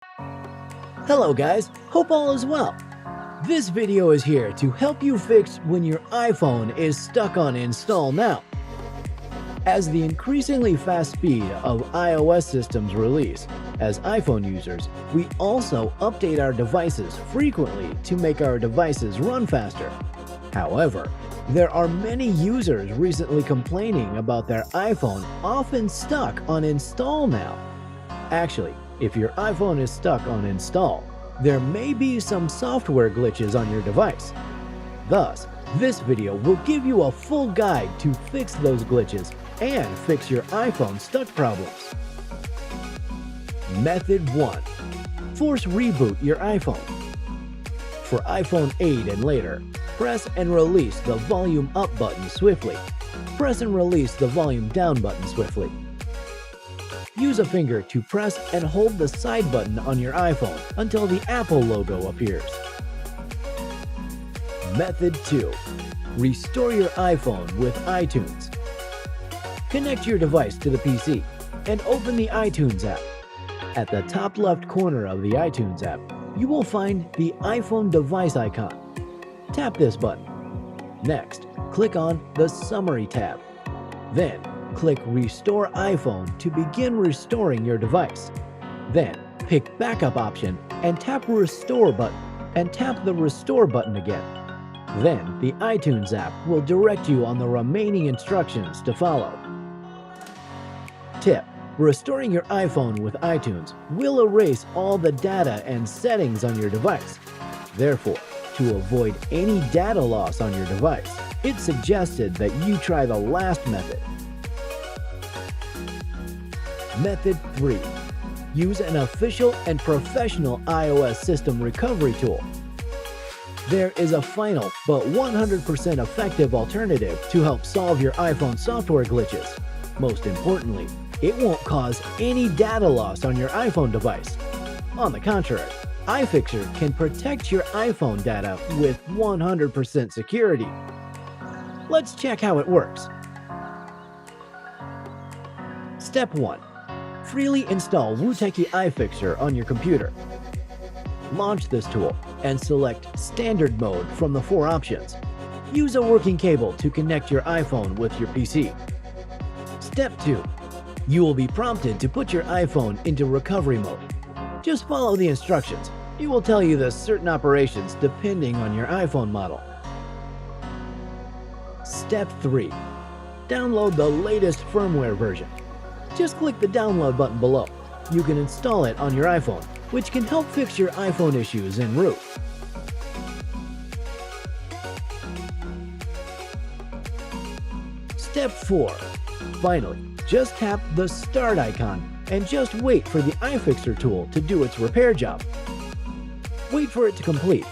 Hello guys, hope all is well. This video is here to help you fix when your iPhone is stuck on install now. As the increasingly fast speed of iOS systems release, as iPhone users, we also update our devices frequently to make our devices run faster. However, there are many users recently complaining about their iPhone often stuck on install now. Actually, if your iPhone is stuck on install, there may be some software glitches on your device. Thus, this video will give you a full guide to fix those glitches and fix your iPhone stuck problems. Method 1. Force reboot your iPhone. For iPhone 8 and later, press and release the volume up button swiftly. Press and release the volume down button swiftly. Use a finger to press and hold the side button on your iPhone until the Apple logo appears. Method 2. Restore your iPhone with iTunes. Connect your device to the PC and open the iTunes app. At the top left corner of the iTunes app, you will find the iPhone device icon. Tap this button. Next, click on the Summary tab. Then, click Restore iPhone to begin restoring your device. Then, pick Backup option and tap Restore button and tap the Restore button again. Then, the iTunes app will direct you on the remaining instructions to follow. Tip: restoring your iPhone with iTunes will erase all the data and settings on your device. Therefore, to avoid any data loss on your device, it's suggested that you try the last method. Method 3. Use an official and professional iOS system recovery tool. There is a final but 100% effective alternative to help solve your iPhone software glitches. Most importantly, it won't cause any data loss on your iPhone device. On the contrary, iPhixer can protect your iPhone data with 100% security. Let's check how it works. Step 1. Freely install Wuteki iFixer on your computer. Launch this tool and select Standard Mode from the 4 options. Use a working cable to connect your iPhone with your PC. Step 2. You will be prompted to put your iPhone into recovery mode. Just follow the instructions. It will tell you the certain operations depending on your iPhone model. Step 3. Download the latest firmware version. Just click the download button below. You can install it on your iPhone, which can help fix your iPhone issues en route. Step 4. Finally, just tap the Start icon and just wait for the iFixer tool to do its repair job. Wait for it to complete.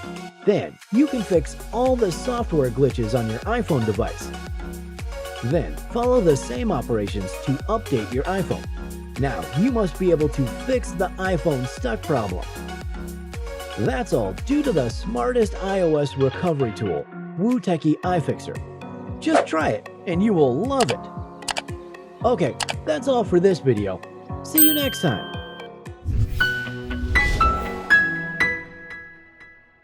Then, you can fix all the software glitches on your iPhone device. Then, follow the same operations to update your iPhone. Now, you must be able to fix the iPhone stuck problem. That's all due to the smartest iOS recovery tool, Wuteki iFixer. Just try it, and you will love it. Okay, that's all for this video. See you next time.